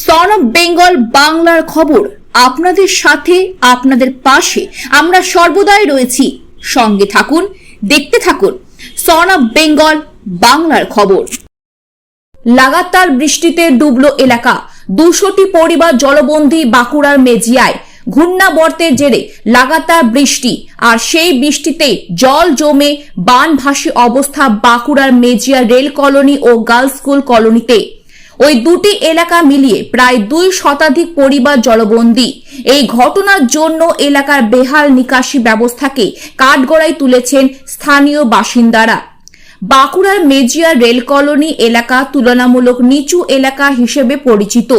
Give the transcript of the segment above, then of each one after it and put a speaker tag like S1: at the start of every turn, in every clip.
S1: Son of Bengal বাংলার খবর আপনাদের সাথে, আপনাদের পাশে আমরা সর্বদাই রয়েছি। সঙ্গে থাকুন, দেখতে থাকুন সন অফ বেঙ্গল বাংলার খবর। লাগাতার বৃষ্টিতে ডুবলো এলাকা, 200টি পরিবার জলবন্দী বাঁকুড়ার মেজিয়ায়। ঘূর্ণাবর্তের জেরে লাগাতার বৃষ্টি আর সেই বৃষ্টিতে জল জমে বানভাসী অবস্থা বাঁকুড়ার মেজিয়া রেল কলোনি ও গার্লস স্কুল কলোনিতে। ওই দুটি এলাকা মিলিয়ে প্রায় 2 শতাধিক পরিবার জলবন্দী। এই ঘটনার জন্য এলাকার বেহাল নিকাশি ব্যবস্থাকে কাঠগড়ায় তুলেছেন স্থানীয় বাসিন্দারা। বাঁকুড়ার মেজিয়া রেল কলোনি এলাকা তুলনামূলক নিচু এলাকা হিসেবে পরিচিত।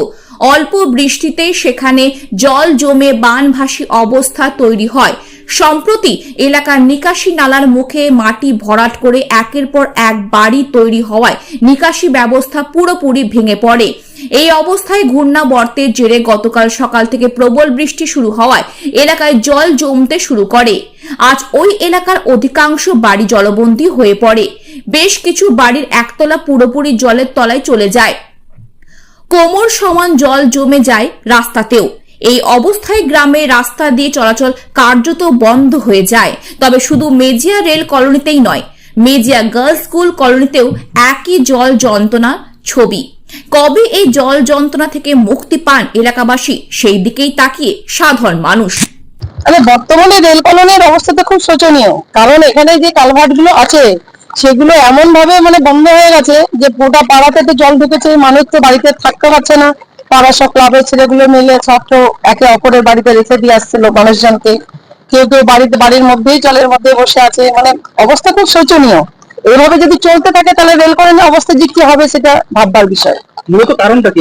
S1: অল্প বৃষ্টিতে সেখানে জল জমে বানভাসী অবস্থা তৈরি হয়। সম্প্রতি এলাকার নিকাশি নালার মুখে মাটি ভরাট করে একের পর এক বাড়ি তৈরি হওয়ায় নিকাশি ব্যবস্থা পুরোপুরি ভেঙে পড়ে। এই অবস্থায় ঘূর্ণাবর্তের জেরে গতকাল সকাল থেকে প্রবল বৃষ্টি শুরু হওয়ায় এলাকায় জল জমতে শুরু করে। আজ ওই এলাকার অধিকাংশ বাড়ি জলবন্দী হয়ে পড়ে। বেশ কিছু বাড়ির একতলা পুরোপুরি জলের তলায় চলে যায়। কোমর সমান জল জমে যায় রাস্তাতেও। এই অবস্থায় গ্রামে রাস্তা দিয়ে চলাচল কার্যত বন্ধ হয়ে যায়। তবে শুধু মেজিয়া রেল কলোনিতেই নয়, মেজিয়া গার্লস স্কুল কলোনিতেও একই জল যন্ত্রণা ছবি। কবে এই জল যন্ত্রণা থেকে মুক্তি পান এলাকাবাসী, সেই দিকেই তাকিয়ে সাধারণ মানুষ।
S2: বর্তমানে রেল কলোনির অবস্থা তো খুব শোচনীয়, কারণ এখানে যে কালভার্ট গুলো আছে সেগুলো এমন ভাবে বন্ধ হয়ে গেছে যে গোটা পাড়াতে তো জল ঢুকেছে, মানুষ তো বাড়িতে থাকতে পারছে না। পাড়া সব ক্লাবের ছেলেগুলো মিলে ছাত্র একে অপরের বাড়িতে রেখে দিয়ে আসছিল মানুষজনকে। কেউ কেউ বাড়ির মধ্যেই জলের মধ্যে বসে আছে। অবস্থা খুব শোচনীয়। এইভাবে যদি চলতে থাকে তাহলে রেল কলোনির অবস্থা যে কি হবে সেটা ভাববার বিষয়।
S3: মূলত কারণটা কি?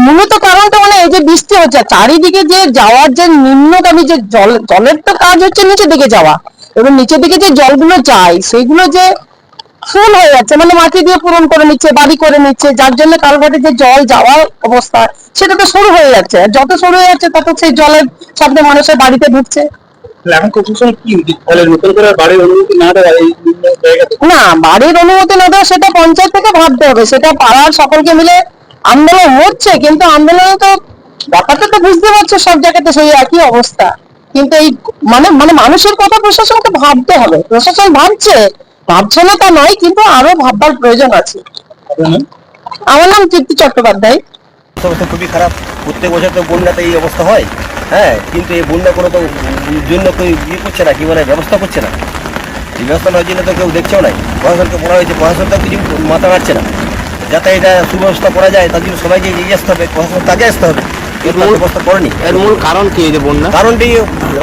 S2: মূলত কারণটা এই যে বৃষ্টি হচ্ছে, চারিদিকে যে যাওয়ার যে নিম্নগামী যে জলের তো কাজ হচ্ছে নিচের দিকে যাওয়া, এবং নিচের দিকে যে জলগুলো যায় সেইগুলো যে ফুল হয়ে যাচ্ছে, মাটি দিয়ে পূরণ করে নিচ্ছে, বাড়ি করে নিচ্ছে, যার জন্য কালভার্টে যে জল যাওয়ার অবস্থা সেটা তো শুরু হয়ে যাচ্ছে। আর যত শুরু হয়ে যাচ্ছে তত সেই জলের শব্দে মানুষের বাড়িতে ঢুকছে।
S3: এখন প্রশাসন কি নতুন করে বাড়ির অনুমতি না দেওয়া, এই জায়গাতে
S2: না বাড়ির অনুমতি না দেওয়া সেটা পঞ্চায়েত থেকে ভাবতে হবে। সেটা পাড়ার সকলকে মিলে আন্দোলন হচ্ছে, কিন্তু আন্দোলনে তো ব্যাপারটা তো বুঝতে পারছো সব জায়গাতে সেই একই অবস্থা। কিন্তু এই মানুষের কথা প্রশাসনকে ভাবতে হবে। প্রশাসন ভাবছে না তা নয়, কিন্তু আরো ভাববার প্রয়োজন আছে। আমার নাম কীর্তি চট্টোপাধ্যায়।
S4: অবস্থা খুবই খারাপ। প্রত্যেক বছর তো বন্যাতে এই অবস্থা হয়। কিন্তু এই বন্যা কোনো তো জন্য কেউ ইয়ে করছে না, কি ব্যবস্থা করছে না। এই ব্যবস্থা নেওয়ার জন্য তো কেউ দেখছেও না। প্রশাসনকে বলা হয়েছে, প্রশাসন তো কিছু মাথা রাখছে না। যাতে এটা সুব্যবস্থা করা যায় তার জন্য সবাইকে এগিয়ে আসতে হবে, প্রশাসন আগে আসতে হবে। এর ব্যবস্থা করেনি।
S3: এর মূল কারণ কি? এই যে বন্যা
S4: কারণটি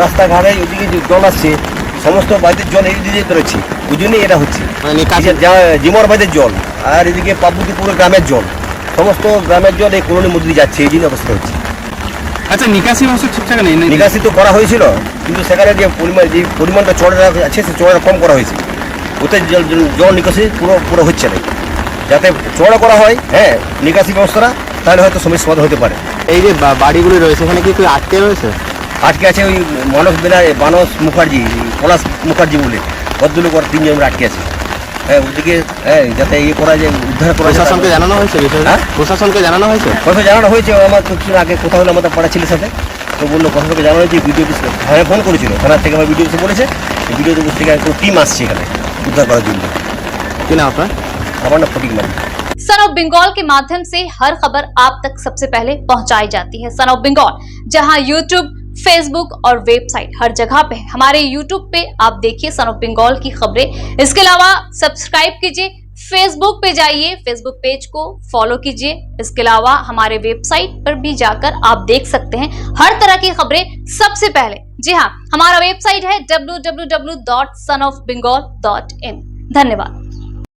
S4: রাস্তাঘাটে ওইদিকে যে জল আসছে, সমস্ত বাড়িতে জল এই দিকে রয়েছে, ওই জন্যই এটা হচ্ছে। জিমর বাড়িতে জল আর এদিকে পাবুতি পুরো গ্রামের জল, সমস্ত গ্রামের জল এই কলোনির মধ্যে দিয়ে যাচ্ছে, এই জন্য অবস্থা হচ্ছে।
S3: আচ্ছা, নিকাশি ব্যবস্থা ঠিকঠাক নেই?
S4: নিকাশি তো করা হয়েছিল, কিন্তু সেখানে যে পরিমাণটা চড়া আছে সে চড়া কম করা হয়েছে। ওতে জল নিকাশি পুরো হচ্ছে না। যাতে চড়া করা হয় নিকাশি ব্যবস্থাটা, তাহলে হয়তো সমস্যা সমাধান হতে পারে।
S3: এই যে বাড়িগুলি রয়েছে এখানে কি কেউ আটকে রয়েছে?
S4: আটকে আছে ওই মানস মুখার্জি, পলাশ মুখার্জি বলে ভদ্রলোক, 3 জন আটকে আছে। ওদিকে যাতে ইয়ে করা যায়, উদ্ধার করা।
S3: প্রশাসনকে জানানো হয়েছে বিষয়টা? প্রশাসনকে জানানো হয়েছে?
S4: জানানো হয়েছে। আমার কিছু আগে কথা হলো আমাদের পাড়া ছেলের সাথে, তো বললো প্রশাসনকে জানানো হয়েছে। ভিডিও অফিসে থানায় ফোন করেছিল, থানার থেকে আমার ভিডিও অফিসে বলেছে ভিডিও অফিস থেকে একটা টিম আসছে এখানে উদ্ধার করার জন্য।
S3: কি নাম আপনার?
S4: আমার নাম ফটিক মান।
S5: सन ऑफ बंगाल के माध्यम से हर खबर आप तक सबसे पहले पहुंचाई जाती है। सन ऑफ बंगाल जहां यूट्यूब, फेसबुक और वेबसाइट हर जगह पे है। हमारे यूट्यूब पे आप देखिए सन ऑफ बंगाल की खबरें। इसके अलावा सब्सक्राइब कीजिए, फेसबुक पे जाइए, फेसबुक पेज को फॉलो कीजिए। इसके अलावा हमारे वेबसाइट पर भी जाकर आप देख सकते हैं हर तरह की खबरें सबसे पहले। जी हाँ, हमारा वेबसाइट है www.sonofbengal.in। धन्यवाद।